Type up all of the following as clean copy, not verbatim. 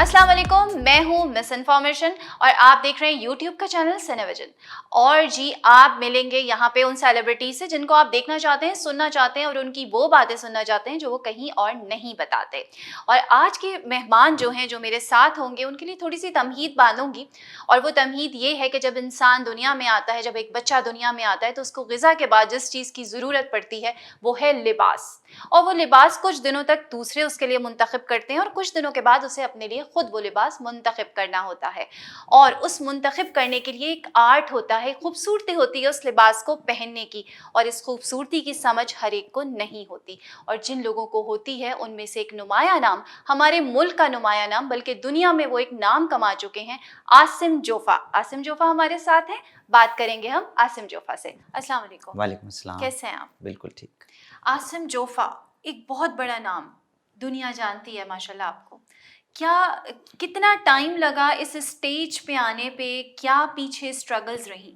अस्सलाम वालेकुम, मैं हूँ मिस इन्फॉर्मेशन और आप देख रहे हैं यूट्यूब का चैनल सिनेविजन। और जी, आप मिलेंगे यहाँ पे उन सेलिब्रिटीज से जिनको आप देखना चाहते हैं, सुनना चाहते हैं और उनकी वो बातें सुनना चाहते हैं जो वो कहीं और नहीं बताते। और आज के मेहमान जो हैं, जो मेरे साथ होंगे, उनके लिए थोड़ी सी तमहीद बांधूंगी। और वो तमहीद ये है कि जब इंसान दुनिया में आता है, जब एक बच्चा दुनिया में आता है, तो उसको ग़िज़ा के बाद जिस चीज़ की ज़रूरत पड़ती है वो है लिबास। और वो लिबास कुछ दिनों तक दूसरे उसके लिए मुंतखब करते हैं और कुछ दिनों के बाद उसे अपने लिए खुद वो लिबास मुंतखब करना होता है। और उस मुंतखब करने के लिए एक आर्ट होता है, खूबसूरती होती है उस लिबास को पहनने की। और इस खूबसूरती की समझ हर एक को नहीं होती, और जिन लोगों को होती है उनमें से एक नुमाया नाम, हमारे मुल्क का नुमाया नाम, बल्कि दुनिया में वो एक नाम कमा चुके हैं, आसिम जोफा। आसिम जोफा हमारे साथ हैं, बात करेंगे हम आसिम जोफा से। अस्सलाम वालेकुम। वालेकुम अस्सलाम। कैसे हैं आप? बिल्कुल ठीक। आसिम जोफा एक बहुत बड़ा नाम, दुनिया जानती है माशाल्लाह आपको। क्या कितना टाइम लगा इस स्टेज पे आने पे? क्या पीछे स्ट्रगल्स रही?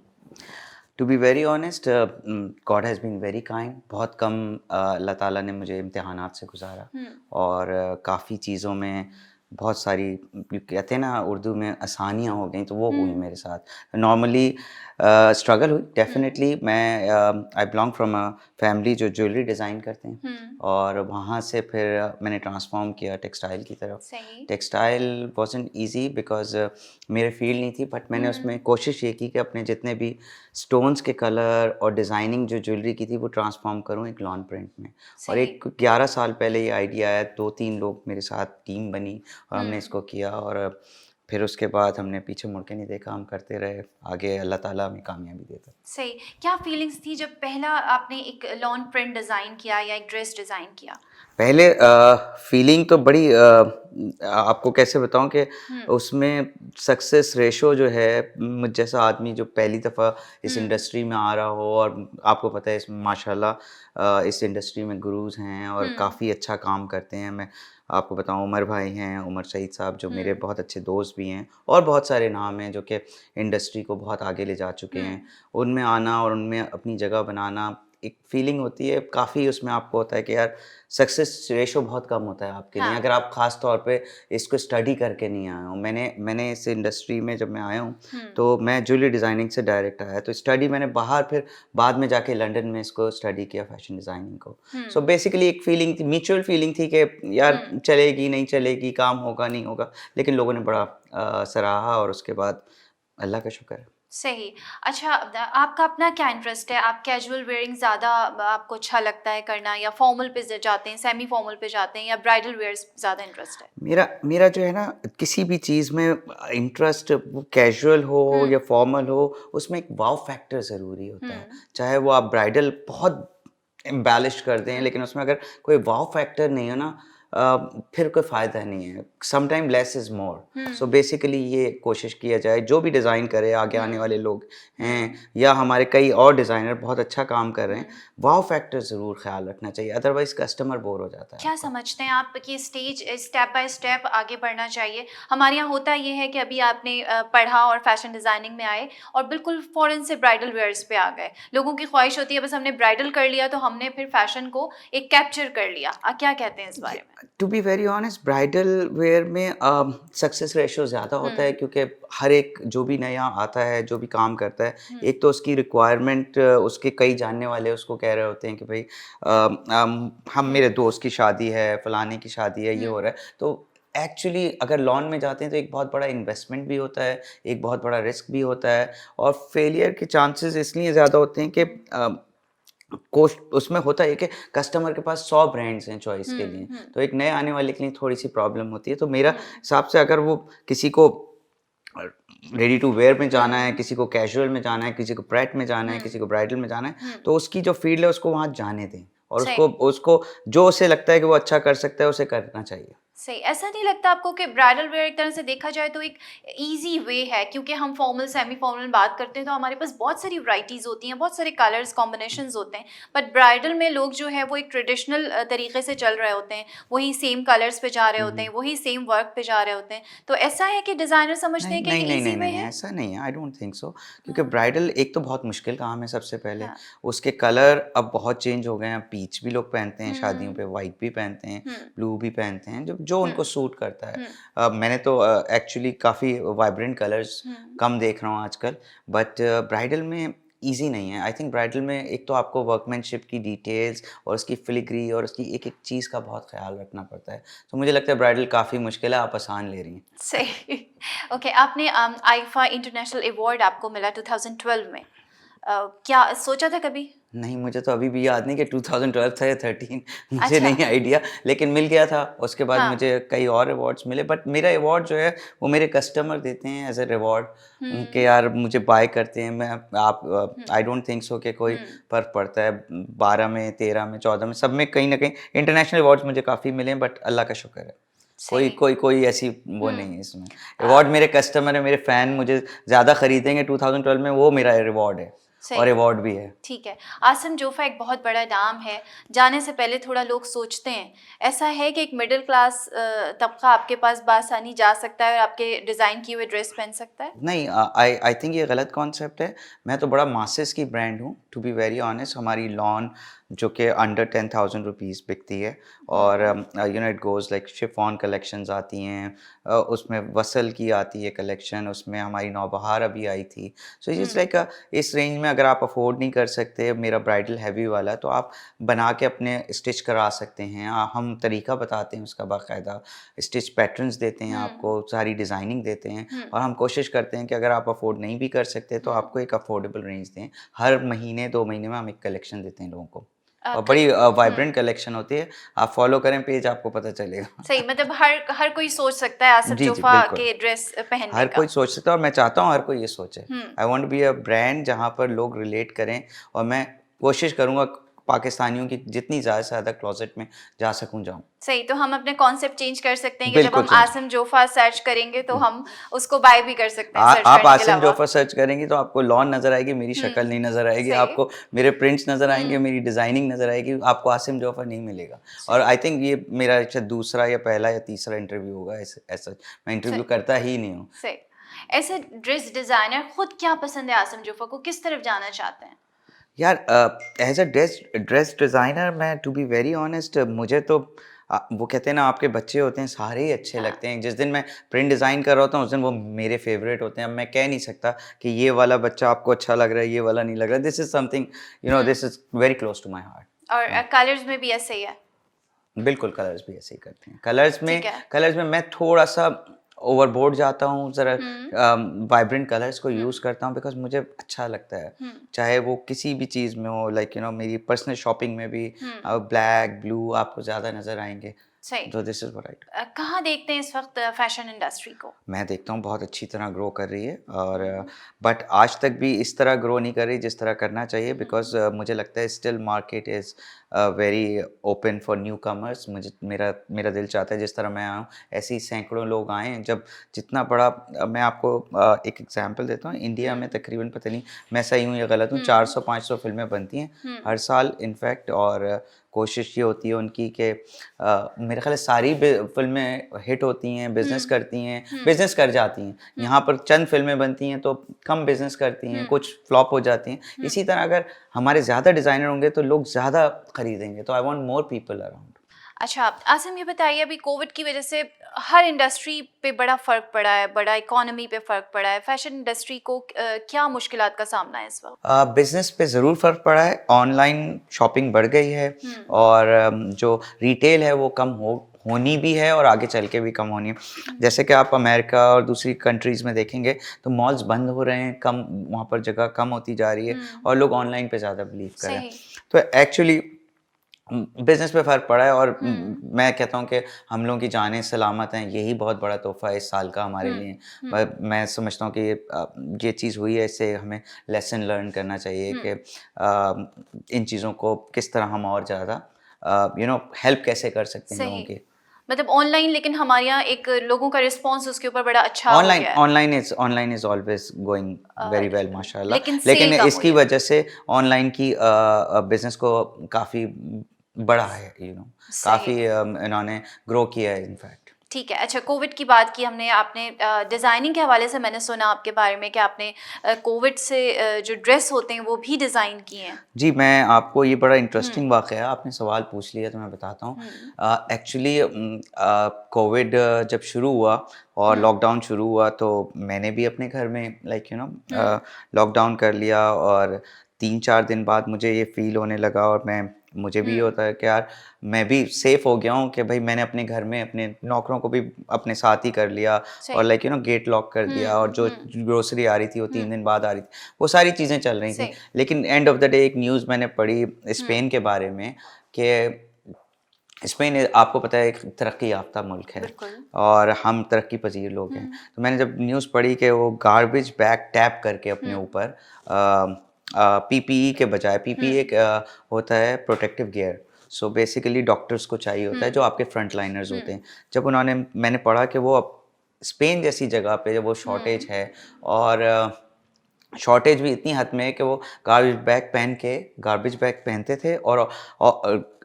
To be very honest, God has been very kind. बहुत कम अल्लाह ताला ने मुझे इम्तिहानात से गुजारा हम्म। और काफ़ी चीज़ों में बहुत सारी कहते हैं ना उर्दू में आसानियाँ हो गई, तो वो हुई हम्म। मेरे साथ। नॉर्मली स्ट्रगल हुई हम्म। डेफिनेटली। मैं I belong from a family जो ज्वेलरी डिज़ाइन करते हैं, हम्म। और वहाँ से फिर मैंने ट्रांसफ़ॉर्म किया टेक्सटाइल की तरफ। सही। टेक्सटाइल वाज़न्ट ईज़ी बिकॉज़ मेरे फील्ड नहीं थी, बट मैंने हम्म। उसमें कोशिश ये की कि अपने जितने भी स्टोन्स के कलर और डिज़ाइनिंग जो ज्वेलरी की थी वो ट्रांसफ़ॉर्म करूँ एक लॉन प्रिंट में। और सही। एक 11 साल पहले ये आइडिया आया, 2-3 लोग मेरे साथ टीम बनी और हमने हम्म। इसको किया, और फिर उसके बाद हमने पीछे मुड़ के नहीं देखा, हम करते रहे। आगे अल्लाह ताला हमें कामयाबी देता। सही। क्या फीलिंग्स थी जब पहला आपने एक लॉन प्रिंट डिजाइन किया या एक ड्रेस डिजाइन किया? पहले फीलिंग तो बड़ी आपको कैसे बताऊँ कि हम्म। उसमें सक्सेस रेशो जो है, मुझ जैसा आदमी जो पहली दफ़ा इस हम्म। इंडस्ट्री में आ रहा हो, और आपको पता है इसमें माशाल्लाह इस इंडस्ट्री में गुरूज़ हैं और हम्म। काफ़ी अच्छा काम करते हैं। मैं आपको बताऊँ, उमर भाई हैं, उमर सईद साहब जो मेरे हम्म। बहुत अच्छे दोस्त भी हैं, और बहुत सारे नाम हैं जो कि इंडस्ट्री को बहुत आगे ले जा चुके हैं। हम्म। उनमें आना और उनमें अपनी जगह बनाना एक फ़ीलिंग होती है काफ़ी। उसमें आपको होता है कि यार सक्सेस रेशो बहुत कम होता है आपके लिए, हाँ। अगर आप ख़ास तौर पे इसको स्टडी करके नहीं आए हो। मैंने इस इंडस्ट्री में जब मैं आया हूँ, हम्म। तो मैं ज्वेलरी डिज़ाइनिंग से डायरेक्ट आया, तो स्टडी मैंने बाहर, फिर बाद में जाके लंदन में इसको स्टडी किया फैशन डिज़ाइनिंग को। सो हम्म। बेसिकली एक फीलिंग थी, म्यूचुअल फीलिंग थी कि यार हम्म। चलेगी, नहीं चलेगी, काम होगा, नहीं होगा, लेकिन लोगों ने बड़ा सराहा, और उसके बाद अल्लाह का शुक्र है। सही। अच्छा, आपका अपना क्या इंटरेस्ट है? आप कैजुअल वेयरिंग ज़्यादा आपको अच्छा लगता है करना, या फॉर्मल पे जाते हैं, सेमी फॉर्मल पे जाते हैं, या ब्राइडल वेयर्स ज़्यादा इंटरेस्ट है? मेरा मेरा जो है ना, किसी भी चीज़ में इंटरेस्ट, वो कैजुअल हो हुँ। या फॉर्मल हो, उसमें एक वाव फैक्टर ज़रूरी होता है। हुँ। चाहे वो आप ब्राइडल बहुत एम्बेलिश कर दें, लेकिन उसमें अगर कोई वाव फैक्टर नहीं है ना, फिर कोई फ़ायदा नहीं है। Some time less is more. So हुँ। बेसिकली ये कोशिश किया जाए, जो भी डिज़ाइन करे, आगे आने हुँ। वाले लोग हैं हुँ। या हमारे कई और डिज़ाइनर बहुत अच्छा काम कर रहे हैं, हुँ। वाव फैक्टर ज़रूर ख़्याल रखना चाहिए, अदरवाइज़ कस्टमर बोर हो जाता है क्या आपका। समझते हैं आप कि स्टेज स्टेप बाय स्टेप आगे बढ़ना चाहिए? हमारे यहाँ होता ये है कि अभी आपने पढ़ा और फैशन डिज़ाइनिंग में आए और बिल्कुल फ़ौरन से ब्राइडल वेयर्स पे आ गए। लोगों की ख्वाहिश होती है बस हमने ब्राइडल कर लिया तो हमने फिर फैशन को एक कैप्चर कर लिया। क्या कहते हैं इस बारे में? To be very honest, bridal wear में सक्सेस रेशो ज़्यादा होता है, हुँ। क्योंकि हर एक जो भी नया आता है, जो भी काम करता है, हुँ। एक तो उसकी रिक्वायरमेंट, उसके कई जानने वाले उसको कह रहे होते हैं कि भाई हम हुँ। मेरे दोस्त की शादी है, फलाने की शादी है, ये हो हुँ। रहा है। तो एक्चुअली अगर लॉन में जाते हैं तो एक बहुत बड़ा इन्वेस्टमेंट भी होता है, एक बहुत बड़ा रिस्क भी होता है, और फेलियर के चांसेस इसलिए ज़्यादा होते हैं कि हुँ। कोस्ट उसमें होता है कि कस्टमर के पास 100 ब्रांड्स हैं चॉइस के हुँ। लिए, हुँ। तो एक नए आने वाले के लिए थोड़ी-सी प्रॉब्लम होती है। तो मेरा हुँ। हिसाब से अगर वो किसी को अ, रेडी टू वेयर में जाना है, हुँ। किसी को कैजुअल में जाना है, किसी को प्रेट में जाना है, हुँ। किसी को ब्राइडल में जाना है, हुँ। तो उसकी जो फ़ील्ड है उसको वहाँ जाने दें, और उसको सही। उसको जो उसे लगता है कि वो अच्छा कर सकता है, उसे करना चाहिए। सही। ऐसा नहीं लगता आपको कि ब्राइडल वेयर एक तरह से देखा जाए तो एक ईज़ी वे है? क्योंकि हम फॉर्मल, सेमी फॉर्मल बात करते हैं तो हमारे पास बहुत सारी वैराइटीज़ होती हैं, बहुत सारे कलर्स कॉम्बिनेशंस होते हैं। बट ब्राइडल में लोग जो है वो एक ट्रेडिशनल तरीके से चल रहे होते हैं, वही सेम कलर्स पे जा रहे हुँ, होते हुँ। हैं, वही सेम वर्क पे जा रहे होते हैं। तो ऐसा है कि डिज़ाइनर समझते नहीं, हैं कि एक नहीं, नहीं, नहीं, ईज़ी वे नहीं, है? ऐसा नहीं है, आई डोंट थिंक सो, क्योंकि हाँ। ब्राइडल एक तो बहुत मुश्किल काम है सबसे पहले, हाँ। उसके कलर अब बहुत चेंज हो गए हैं, पीच भी लोग पहनते हैं शादियों हुँ। पे, व्हाइट भी पहनते हैं, हुँ। ब्लू भी पहनते हैं, जो जो उनको सूट करता है। मैंने तो एक्चुअली काफ़ी वाइब्रेंट कलर्स कम देख रहा हूँ आजकल, बट ब्राइडल में ईजी नहीं है। आई थिंक ब्राइडल में एक तो आपको वर्कमैनशिप की डिटेल्स और उसकी फिलिग्री और उसकी एक एक चीज़ का बहुत ख्याल रखना पड़ता है। तो मुझे लगता है ब्राइडल काफ़ी मुश्किल है, आप आसान ले रही हैं। सही। ओके, आपने आईफा इंटरनेशनल अवार्ड आपको मिला 2012 में। क्या सोचा था कभी? नहीं, मुझे तो अभी भी याद नहीं कि 2012 था या 13 मुझे अच्छा। नहीं आइडिया, लेकिन मिल गया था। उसके बाद हाँ। मुझे कई और अवार्ड्स मिले, बट मेरा अवार्ड जो है वो मेरे कस्टमर देते हैं एज ए रिवॉर्ड कि यार मुझे बाय करते हैं। मैं आप आई डोंट थिंक सो कि कोई फ़र्क पड़ता है 12 में, 13 में, 14 में, सब में कहीं ना कहीं इंटरनेशनल अवार्ड्स मुझे काफ़ी मिले हैं, बट अल्लाह का शुक्र है कोई सही। कोई कोई ऐसी वो नहीं है इसमें। अवार्ड मेरे कस्टमर है, मेरे फ़ैन मुझे ज़्यादा खरीदेंगे 2012 में, वो मेरा रिवॉर्ड है और सही। अवार्ड भी है। ठीक है। आसिम जोफ़ा एक बहुत बड़ा नाम है। जाने से पहले थोड़ा लोग सोचते हैं, ऐसा है कि एक मिडिल क्लास तबका आपके पास बासानी जा सकता है और आपके डिज़ाइन किए हुए ड्रेस पहन सकता है? नहीं, आई आई थिंक ये गलत कॉन्सेप्ट है। मैं तो बड़ा मासेस की ब्रांड हूँ, टू बी वेरी ऑनेस्ट। हमारी लॉन जो कि अंडर 10,000 रुपीज़ बिकती है, और you know it goes like chiffon collections आती हैं, उसमें वसल की आती है कलेक्शन, उसमें हमारी नौबहार अभी आई थी। सो इट्स लाइक इस रेंज में अगर आप अफोर्ड नहीं कर सकते मेरा ब्राइडल हैवी वाला, तो आप बना के अपने स्टिच करा सकते हैं। हम तरीका बताते हैं उसका बाकायदा, स्टिच पैटर्न्स देते हैं आपको, सारी डिज़ाइनिंग देते हैं, और हम कोशिश करते हैं कि अगर आप अफोर्ड नहीं भी कर सकते तो आपको एक अफोर्डेबल रेंज दें। हर महीने 2 महीने में हम एक कलेक्शन देते हैं लोगों को, और बड़ी वाइब्रेंट कलेक्शन होती है। आप फॉलो करें पेज, आपको पता चलेगा। सही, मतलब हर कोई सोच सकता है आसिफ जी, जी, जोफ़ा बिल्कुल। के ड्रेस पहनने हर का। कोई सोच सकता है और मैं चाहता हूँ हर कोई ये सोचे। Hmm. I want to be a brand जहाँ पर लोग रिलेट करें, और मैं कोशिश करूँगा पाकिस्तानियों की जितनी ज़्यादा से ज़्यादा क्लोज़ेट में जा सकूँ जाऊँ। सही, तो हम अपने कॉन्सेप्ट चेंज कर सकते हैं कि जब बिल्कुल हम चेंज। आसिम जोफ़ा सर्च करेंगे तो हम उसको बाय भी कर सकते हैं सर्च आप करने के आसिम अलावा। जोफर सर्च करेंगे तो आपको लॉन नज़र आएगी, मेरी शक्ल नहीं नज़र आएगी, सही। आपको मेरे प्रिंट्स नज़र आएँगे, मेरी डिज़ाइनिंग नज़र आएगी, आपको आसिम जोफर नहीं मिलेगा। और आई थिंक ये मेरा शायद दूसरा या पहला या तीसरा इंटरव्यू होगा ऐसा। मैं इंटरव्यू सही। करता ही नहीं हूँ। सही। ऐसे ड्रेस डिज़ाइनर खुद क्या पसंद है आसिम जोफ़ा को, किस तरफ जाना चाहते हैं? यार एज अ ड्रेस डिज़ाइनर, मैं टू बी वेरी ऑनेस्ट, मुझे तो वो कहते हैं ना आपके बच्चे होते हैं सारे ही अच्छे हाँ। लगते हैं। जिस दिन मैं प्रिंट डिज़ाइन कर रहा होता हूँ उस दिन वो मेरे फेवरेट होते हैं। अब मैं कह नहीं सकता कि ये वाला बच्चा आपको अच्छा लग रहा है, ये वाला नहीं लग रहा। This is something, you know, this is very close to my heart. और कलर्स में भी ऐसे ही है? बिल्कुल, कलर्स भी ऐसे ही करते हैं। ठीक है। कलर्स में मैं थोड़ा-सा ओवरबोर्ड जाता हूँ, ज़रा वाइब्रेंट कलर्स को यूज़ करता हूँ बिकॉज़ मुझे अच्छा लगता है। चाहे वो किसी भी चीज़ में हो, लाइक यू नो मेरी पर्सनल शॉपिंग में भी ब्लैक, ब्लू आपको ज़्यादा नज़र आएँगे। सही। तो this is what I do. कहाँ देखते हैं इस वक़्त फैशन इंडस्ट्री को? मैं देखता हूँ बहुत अच्छी तरह ग्रो कर रही है, और बट आज तक भी इस तरह ग्रो नहीं कर रही जिस तरह करना चाहिए, बिकॉज़ मुझे लगता है still market is very open for new commerce. मुझे मेरा मेरा दिल चाहता है जिस तरह मैं आया हूँ ऐसे ही सैकड़ों लोग आएँ। जब जितना बड़ा मैं आपको एक एग्जांपल देता हूँ। इंडिया में तकरीबन, पता नहीं मैं सही हूँ या गलत हूँ, 400-500 फिल्में बनती हैं हर साल इनफैक्ट, और कोशिश ये होती है उनकी कि मेरे ख्याल है सारी फिल्में हिट होती हैं, बिज़नेस करती हैं, बिज़नेस कर जाती हैं। यहाँ पर चंद फिल्में बनती हैं तो कम बिज़नेस करती हैं, कुछ फ्लॉप हो जाती हैं। इसी तरह अगर हमारे ज़्यादा डिज़ाइनर होंगे तो लोग ज़्यादा खरीदेंगे। तो I want more people around. अच्छा, आसिम ये बताइए, अभी कोविड की वजह से हर इंडस्ट्री पे बड़ा फ़र्क पड़ा है, बड़ा इकोनॉमी पे फ़र्क पड़ा है। फैशन इंडस्ट्री को क्या मुश्किलात का सामना है इस वक़्त? बिज़नेस पे ज़रूर फ़र्क पड़ा है। ऑनलाइन शॉपिंग बढ़ गई है, और जो रिटेल है वो कम होनी भी है और आगे चल के भी कम होनी है। जैसे कि आप अमेरिका और दूसरी कंट्रीज़ में देखेंगे तो मॉल्स बंद हो रहे हैं, कम वहाँ पर जगह कम होती जा रही है, और लोग ऑनलाइन पे ज़्यादा बिलीव कर रहे हैं। सही। तो एक्चुअली बिज़नेस पे फ़र्क पड़ा है, और मैं कहता हूँ कि हम लोगों की जानें सलामत हैं, यही बहुत बड़ा तोहफ़ा है इस साल का हमारे लिए। मैं समझता हूँ कि ये चीज़ हुई है, इससे हमें लेसन लर्न करना चाहिए कि इन चीज़ों को किस तरह हम और ज़्यादा यू नो हेल्प कैसे कर सकते हैं लोगों सही। की। मतलब ऑनलाइन, लेकिन हमारे यहाँ एक लोगों का रिस्पॉन्स उसके ऊपर बड़ा अच्छा हो गया है। Online is always going very well माशाल्लाह। लेकिन लेकिन सेल कम हुई इसकी है। वजह से ऑनलाइन की बिज़नेस को काफ़ी बढ़ा है, यू नो, सही। काफ़ी इन्होंने ग्रो किया है इनफैक्ट। ठीक है। अच्छा, कोविड की बात की हमने, आपने डिज़ाइनिंग के हवाले से मैंने सुना आपके बारे में कि आपने कोविड से जो ड्रेस होते हैं वो भी डिज़ाइन किए हैं। जी, मैं आपको ये बड़ा हुँ, इंटरेस्टिंग वाक़या है, आपने सवाल पूछ लिया तो मैं बताता हूँ। हुँ, एक्चुअली कोविड जब शुरू हुआ और हुँ, लॉकडाउन शुरू हुआ तो मैंने भी अपने घर में हुँ, लॉकडाउन कर लिया और 3-4 दिन बाद मुझे ये फ़ील होने लगा और मुझे भी ये हुँ, होता है कि यार मैं भी सेफ़ हो गया हूँ कि भई मैंने अपने घर में अपने नौकरों को भी अपने साथ ही कर लिया और सही। गेट लॉक कर दिया और हुँ, जो हुँ, ग्रोसरी आ रही थी वो हुँ, 3 दिन बाद आ रही थी। वो सारी चीज़ें चल रही थी। सही। लेकिन एंड ऑफ द डे एक न्यूज़ मैंने पढ़ी हुँ, स्पेन के बारे में कि स्पेन आपको पता है एक तरक्की याफ़्ता मुल्क है बिल्कुल। और हम तरक्की पज़ीर लोग हैं। हुँ, तो मैंने जब न्यूज़ पढ़ी कि वो गार्बेज बैग टैप करके अपने हुँ, ऊपर पीपीई के बजाय हुँ, पीपीई एक होता है protective gear. So basically doctors को चाहिए होता है हुँ, जो आपके फ्रंट लाइनर्स हुँ, होते हैं। जब मैंने पढ़ा कि वो अब स्पेन जैसी जगह पे जब वो हुँ, शॉर्टेज है और शॉर्टेज भी इतनी हद में है कि वो गार्बेज बैग पहनते थे और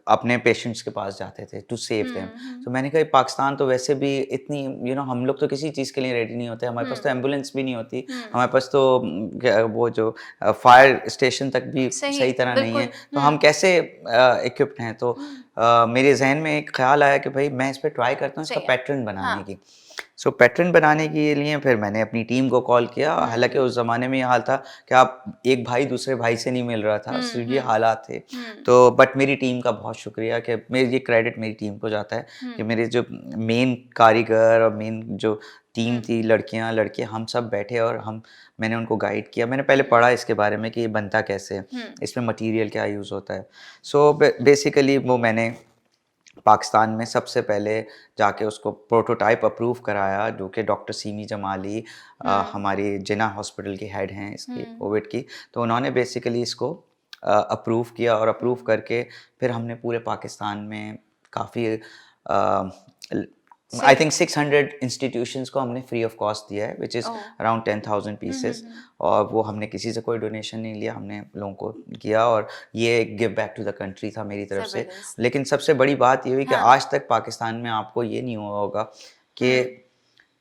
अपने पेशेंट्स के पास जाते थे टू सेव देम। हुँ, हुँ, तो मैंने कहा पाकिस्तान तो वैसे भी इतनी हम लोग तो किसी चीज़ के लिए रेडी नहीं होते, हमारे पास तो हुँ, एम्बुलेंस भी नहीं होती, हुँ, हमारे पास तो क्या वो जो फायर स्टेशन तक भी सही, सही तरह नहीं है, बिल्कुल। तो हुँ, हम कैसे इक्विप्ड हैं? तो मेरे ज़हन में एक ख़्याल आया कि भई मैं इस पे ट्राई करता हूँ इसका सही है। पैटर्न बनाने हाँ, की। सो पैटर्न बनाने के लिए फिर मैंने अपनी टीम को कॉल किया। हुँ, हालाँकि उस ज़माने में ये हाल था कि आप एक भाई दूसरे भाई से नहीं मिल रहा था, हुँ, सिर्फ़ ये हुँ, हालात थे। हुँ, तो बट मेरी टीम का बहुत शुक्रिया कि मेरी ये क्रेडिट मेरी टीम को जाता है कि हुँ, मेरे जो मेन कारीगर और मेन जो टीम हुँ, थी, लड़कियाँ, लड़के हम सब बैठे और मैंने उनको गाइड किया। मैंने पहले हुँ, पढ़ा इसके बारे में कि ये बनता कैसे है, हुँ, इसमें मटीरियल क्या यूज़ होता है। सो बेसिकली वो मैंने पाकिस्तान में सबसे पहले जाके उसको प्रोटोटाइप अप्रूव कराया जो कि डॉक्टर सीमी जमाली हुँ, हमारी जिन्ना हॉस्पिटल की हेड हैं इसकी हुँ, कोविड की। तो उन्होंने बेसिकली इसको अप्रूव किया और अप्रूव हुँ, करके फिर हमने पूरे पाकिस्तान में काफ़ी आई सही। थिंक 600 इंस्टीट्यूशंस को हमने फ्री ऑफ कॉस्ट दिया है which is oh! Around 10,000 hmm, hmm, pieces. Hmm, और वो हमने किसी से कोई डोनेशन नहीं लिया, हमने लोगों को किया और ये give back to the country था मेरी तरफ से। ज़बरदस्त। लेकिन सबसे बड़ी बात ये हुई कि हाँ, आज तक पाकिस्तान में आपको ये नहीं हुआ होगा कि हुँ,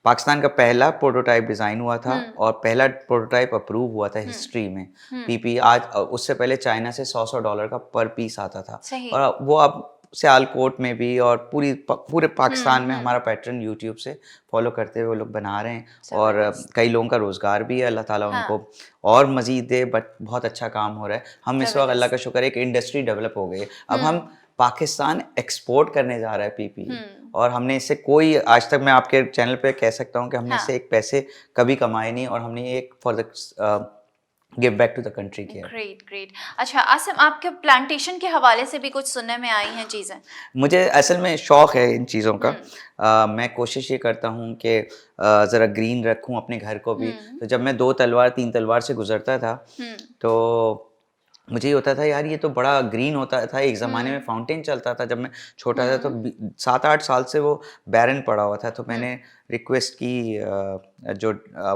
पाकिस्तान का पहला प्रोटोटाइप डिज़ाइन हुआ था हुँ, और पहला प्रोटोटाइप अप्रूव हुआ था हुँ, हिस्ट्री में। हुँ, पीपी आज उससे पहले चाइना से $100 का पर पीस आता था सही। और वो अब सियालकोट में भी और पूरे हुँ, पाकिस्तान में हुँ, हमारा पैटर्न यूट्यूब से फॉलो करते हुए वो लोग बना रहे हैं और ज़बरदस्त। कई लोगों का रोज़गार भी है, अल्लाह ताला हाँ, उनको और मज़ीद दे बट बहुत अच्छा काम हो रहा है। हम इस वक़्त अल्लाह ज़बरदस्त। का शुक्र है एक इंडस्ट्री डेवलप हो गई है। अब हम हुँ, पाकिस्तान एक्सपोर्ट करने जा रहा है पीपीई हुँ, और हमने इससे कोई आज तक मैं आपके चैनल पे कह सकता हूँ कि हमने हाँ। इससे एक पैसे कभी कमाए नहीं और हमने ये एक for the give back to the country किया है। Great, great. अच्छा आसिम, आपके प्लांटेशन के हवाले से भी कुछ सुनने में आई हैं चीज़ें? मुझे असल में शौक है इन चीज़ों का। हुँ, मैं कोशिश ये करता हूँ कि ज़रा ग्रीन रखूँ अपने घर को भी। हुँ, तो जब मैं 2 तलवार 3 तलवार से गुज़रता था, हुँ, तो मुझे ये होता था यार ये तो बड़ा ग्रीन होता था। एक ज़माने में हुँ, फाउंटेन चलता था जब मैं छोटा था तो हुँ, 7-8 साल से वो बैरन पड़ा हुआ था। तो हुँ, मैंने रिक्वेस्ट की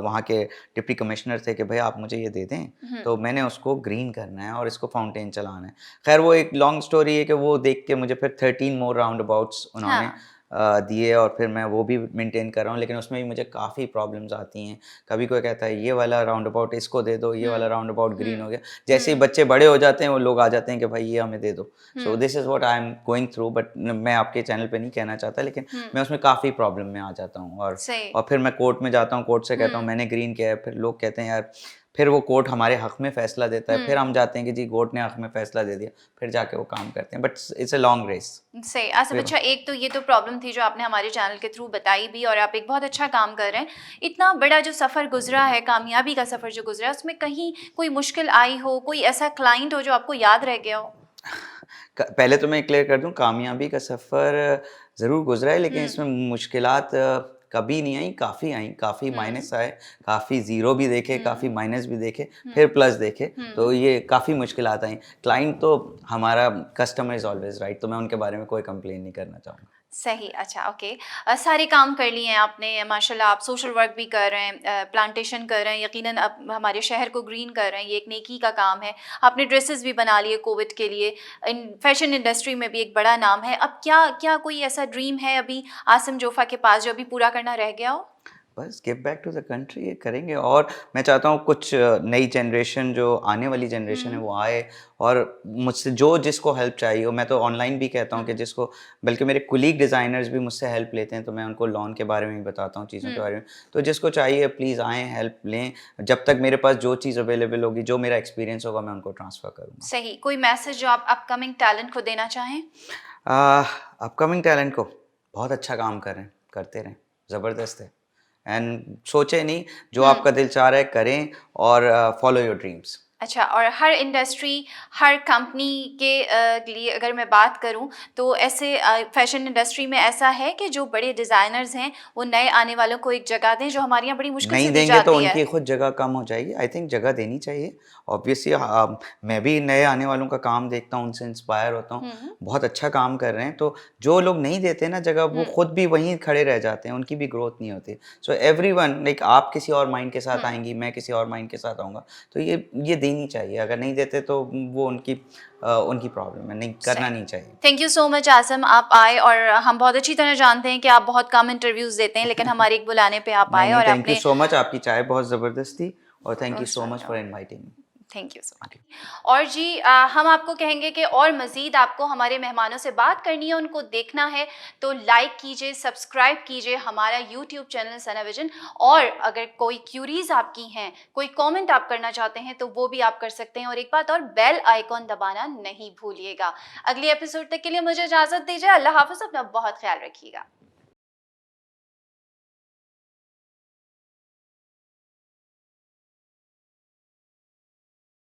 वहाँ के डिप्टी कमिश्नर थे कि भई आप मुझे ये दे दें, हुँ, तो मैंने उसको ग्रीन करना है और इसको फाउंटेन चलाना है। ख़ैर वो एक लॉन्ग स्टोरी है कि वो देख के मुझे फिर 13 मोर राउंड अबाउट्स उन्होंने हाँ, दिए और फिर मैं वो भी मेंटेन कर रहा हूँ, लेकिन उसमें भी मुझे काफ़ी प्रॉब्लम्स आती हैं। कभी कोई कहता है ये वाला राउंड अबाउट इसको दे दो, ये हुँ, वाला राउंड अबाउट हुँ, ग्रीन हो गया। जैसे ही हुँ, बच्चे बड़े हो जाते हैं वो लोग आ जाते हैं कि भाई ये हमें दे दो। So hmm, this is what I am going through but मैं आपके चैनल पे नहीं कहना चाहता, लेकिन हुँ, मैं उसमें काफ़ी प्रॉब्लम में आ जाता हूँ सही। और फिर मैं कोर्ट में जाता हूँ, कोर्ट से कहता हूँ हुँ, मैंने ग्रीन किया है, फिर लोग कहते हैं यार फिर वो कोर्ट हमारे हक़ में फ़ैसला देता है, फिर हुँ। हम जाते हैं कि जी कोर्ट ने हक़ में फ़ैसला दे दिया, फिर जाके वो काम करते हैं but it's a long race. सही। आसिफ, जी। अच्छा एक तो ये तो प्रॉब्लम थी जो आपने हमारे चैनल के थ्रू बताई भी, और आप एक बहुत अच्छा काम कर रहे हैं। इतना बड़ा जो सफ़र गुज़रा है, कामयाबी का सफ़र जो गुज़रा है, उसमें कहीं कोई मुश्किल आई हो, कोई ऐसा क्लाइंट हो जो आपको याद रह गया हो? पहले तो मैं क्लियर कर दूँ कामयाबी का सफ़र ज़रूर गुज़रा है लेकिन हुँ, इसमें मुश्किलात कभी नहीं आई, काफ़ी आई, काफ़ी हुँ, माइनस आए, काफ़ी ज़ीरो भी देखे, काफ़ी हुँ, माइनस भी देखे, हुँ, फिर प्लस देखे, तो हुँ, ये काफ़ी मुश्किलात आई। क्लाइंट तो हमारा कस्टमर इज़ ऑलवेज़ राइट, तो मैं उनके बारे में कोई कंप्लेन नहीं करना चाहूँगा। सही, अच्छा, ओके। सारे काम कर लिए हैं आपने माशाल्लाह, आप सोशल वर्क भी कर रहे हैं, प्लांटेशन कर रहे हैं, यकीनन अब हमारे शहर को ग्रीन कर रहे हैं, ये एक नेकी का काम है। आपने ड्रेसेस भी बना लिए कोविड के लिए, इन फैशन इंडस्ट्री में भी एक बड़ा नाम है। अब क्या क्या कोई ऐसा ड्रीम है अभी आसिम जोफ़ा के पास जो अभी पूरा करना रह गया हो? बस give back to the country ये करेंगे। और मैं चाहता हूँ कुछ नई जनरेशन जो आने वाली जनरेशन है हुँ, वो आए और मुझसे जो जिसको हेल्प चाहिए हो, मैं तो ऑनलाइन भी कहता हूँ कि हुँ, जिसको, बल्कि मेरे कुलीग डिज़ाइनर्स भी मुझसे हेल्प लेते हैं तो मैं उनको लॉन के बारे में भी बताता हूँ, चीज़ों के हुँ। बारे में। तो जिसको चाहिए प्लीज़ आएँ, हेल्प लें। जब तक मेरे पास जो चीज़ अवेलेबल होगी, जो मेरा एक्सपीरियंस होगा, मैं उनको ट्रांसफ़र करूँगा। सही, कोई मैसेज जो आप अपकमिंग टैलेंट को देना चाहें? अपकमिंग टैलेंट को बहुत अच्छा काम कर रहे हैं, करते रहें, ज़बरदस्त है। एंड सोचें नहीं, जो हुँ। आपका दिल चाह रहा है करें और फॉलो योर ड्रीम्स। अच्छा, और हर इंडस्ट्री, हर कंपनी के लिए अगर मैं बात करूँ, तो ऐसे फैशन इंडस्ट्री में ऐसा है कि जो बड़े डिज़ाइनर्स हैं, वो नए आने वालों को एक जगह दें, जो हमारे यहाँ बड़ी मुश्किल नहीं से दी देंगे तो जाती है। उनकी खुद जगह कम हो जाएगी। आई थिंक जगह देनी चाहिए। ऑब्वियसली मैं भी नए आने वालों का काम देखता हूँ, उनसे इंस्पायर होता हूँ। हुँ, बहुत अच्छा काम कर रहे हैं, तो जो लोग नहीं देते ना जगह, वो हुँ, खुद भी वहीं खड़े रह जाते हैं, उनकी भी ग्रोथ नहीं होती। सो एवरीवन, लाइक आप किसी और माइंड के साथ हुँ, आएँगी, मैं किसी और माइंड के साथ आऊँगा, तो ये देनी चाहिए। अगर नहीं देते तो वो उनकी प्रॉब्लम है, नहीं करना सही। नहीं चाहिए। Thank you so much Asim, आप आए, और हम बहुत अच्छी तरह जानते हैं कि आप बहुत कम इंटरव्यूज़ देते हैं, लेकिन हमारे एक बुलाने पे आप नहीं, आए नहीं, और थैंक यू आपने सो मच। आपकी चाय बहुत ज़बरदस्त थी और thank you most so much for welcome. Inviting me. Thank you so much. Okay. और जी, हम आपको कहेंगे कि और मज़ीद आपको हमारे मेहमानों से बात करनी है, उनको देखना है, तो लाइक कीजिए, सब्सक्राइब कीजिए हमारा यूट्यूब चैनल सनाविजन। और अगर कोई क्यूरीज आपकी हैं, कोई कमेंट आप करना चाहते हैं, तो वो भी आप कर सकते हैं। और एक बात और, बेल आइकॉन दबाना नहीं भूलिएगा। अगली एपिसोड तक के लिए मुझे इजाज़त दीजिए। अल्लाह हाफ़िज़, अपना बहुत ख्याल रखिएगा।